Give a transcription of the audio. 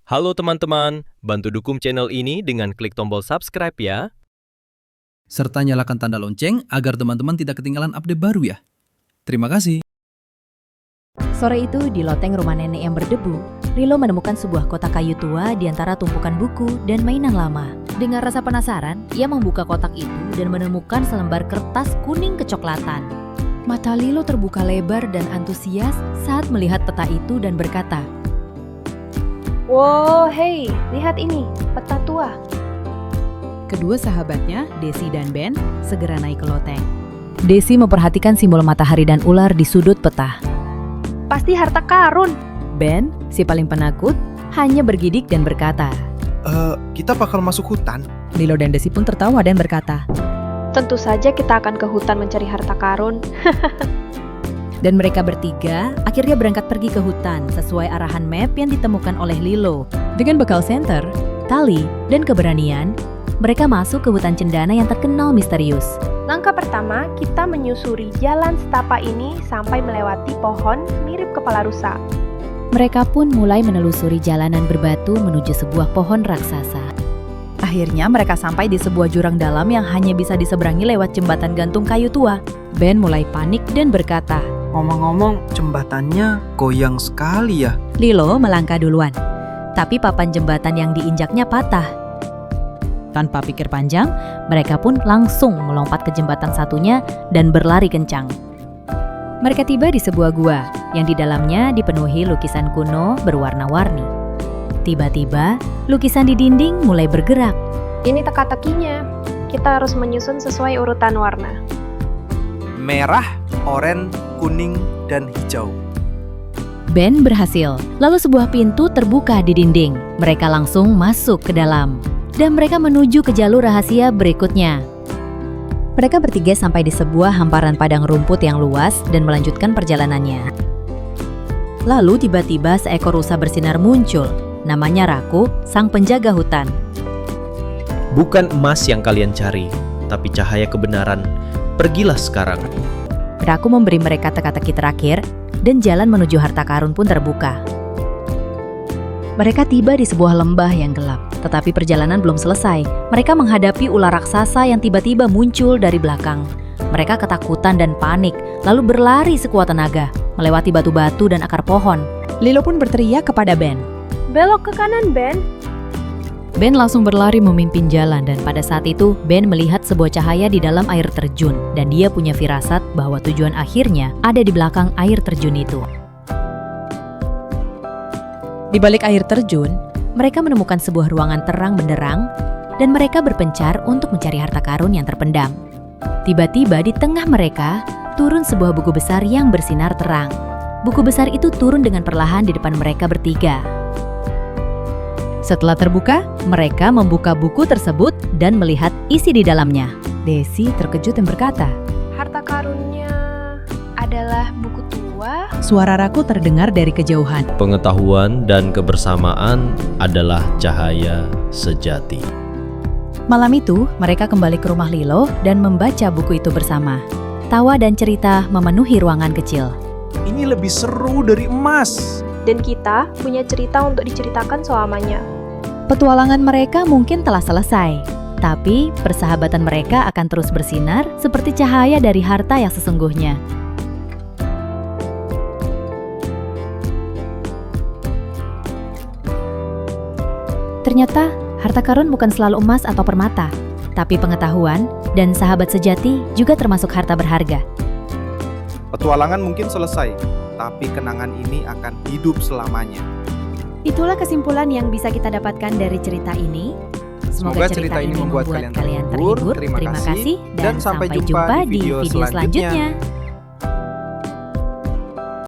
Halo teman-teman, bantu dukung channel ini dengan klik tombol subscribe ya. Serta nyalakan tanda lonceng agar teman-teman tidak ketinggalan update baru ya. Terima kasih. Sore itu, di loteng rumah nenek yang berdebu, Lilo menemukan sebuah kotak kayu tua di antara tumpukan buku dan mainan lama. Dengan rasa penasaran, ia membuka kotak itu dan menemukan selembar kertas kuning kecoklatan. Mata Lilo terbuka lebar dan antusias saat melihat peta itu dan berkata, "Wow, hei, lihat ini, peta tua." Kedua sahabatnya, Desi dan Ben, segera naik ke loteng. Desi memperhatikan simbol matahari dan ular di sudut peta. Pasti harta karun. Ben, si paling penakut, hanya bergidik dan berkata. Kita bakal masuk hutan. Lilo dan Desi pun tertawa dan berkata. Tentu saja kita akan ke hutan mencari harta karun. Dan mereka bertiga akhirnya berangkat pergi ke hutan sesuai arahan map yang ditemukan oleh Lilo. Dengan bekal senter, tali, dan keberanian, mereka masuk ke hutan cendana yang terkenal misterius. Langkah pertama, kita menyusuri jalan setapak ini sampai melewati pohon mirip kepala rusa. Mereka pun mulai menelusuri jalanan berbatu menuju sebuah pohon raksasa. Akhirnya mereka sampai di sebuah jurang dalam yang hanya bisa diseberangi lewat jembatan gantung kayu tua. Ben mulai panik dan berkata, Ngomong-ngomong, jembatannya goyang sekali ya. Lilo melangkah duluan, tapi papan jembatan yang diinjaknya patah. Tanpa pikir panjang, mereka pun langsung melompat ke jembatan satunya dan berlari kencang. Mereka tiba di sebuah gua yang di dalamnya dipenuhi lukisan kuno berwarna-warni. Tiba-tiba, lukisan di dinding mulai bergerak. Ini teka-tekinya. Kita harus menyusun sesuai urutan warna. Merah, oranye, kuning, dan hijau. Ben berhasil, lalu sebuah pintu terbuka di dinding. Mereka langsung masuk ke dalam. Dan mereka menuju ke jalur rahasia berikutnya. Mereka bertiga sampai di sebuah hamparan padang rumput yang luas dan melanjutkan perjalanannya. Lalu tiba-tiba seekor rusa bersinar muncul. Namanya Raku, sang penjaga hutan. Bukan emas yang kalian cari, tapi cahaya kebenaran. Pergilah sekarang. Raku memberi mereka teka-teki terakhir dan jalan menuju harta karun pun terbuka. Mereka tiba di sebuah lembah yang gelap, tetapi perjalanan belum selesai. Mereka menghadapi ular raksasa yang tiba-tiba muncul dari belakang. Mereka ketakutan dan panik, lalu berlari sekuat tenaga, melewati batu-batu dan akar pohon. Lilo pun berteriak kepada Ben. Belok ke kanan, Ben. Ben langsung berlari memimpin jalan dan pada saat itu Ben melihat sebuah cahaya di dalam air terjun dan dia punya firasat bahwa tujuan akhirnya ada di belakang air terjun itu. Di balik air terjun, mereka menemukan sebuah ruangan terang benderang dan mereka berpencar untuk mencari harta karun yang terpendam. Tiba-tiba di tengah mereka turun sebuah buku besar yang bersinar terang. Buku besar itu turun dengan perlahan di depan mereka bertiga. Setelah terbuka, mereka membuka buku tersebut dan melihat isi di dalamnya. Desi terkejut dan berkata, Harta karunnya adalah buku tua. suara Raku terdengar dari kejauhan. Pengetahuan dan kebersamaan adalah cahaya sejati. Malam itu, mereka kembali ke rumah Lilo dan membaca buku itu bersama. Tawa dan cerita memenuhi ruangan kecil. Ini lebih seru dari emas. Dan kita punya cerita untuk diceritakan selamanya. Petualangan mereka mungkin telah selesai, tapi persahabatan mereka akan terus bersinar seperti cahaya dari harta yang sesungguhnya. Ternyata, harta karun bukan selalu emas atau permata, tapi pengetahuan dan sahabat sejati juga termasuk harta berharga. Petualangan mungkin selesai, tapi kenangan ini akan hidup selamanya. Itulah kesimpulan yang bisa kita dapatkan dari cerita ini. Semoga cerita ini membuat kalian terhibur. Terima kasih dan sampai jumpa di video selanjutnya.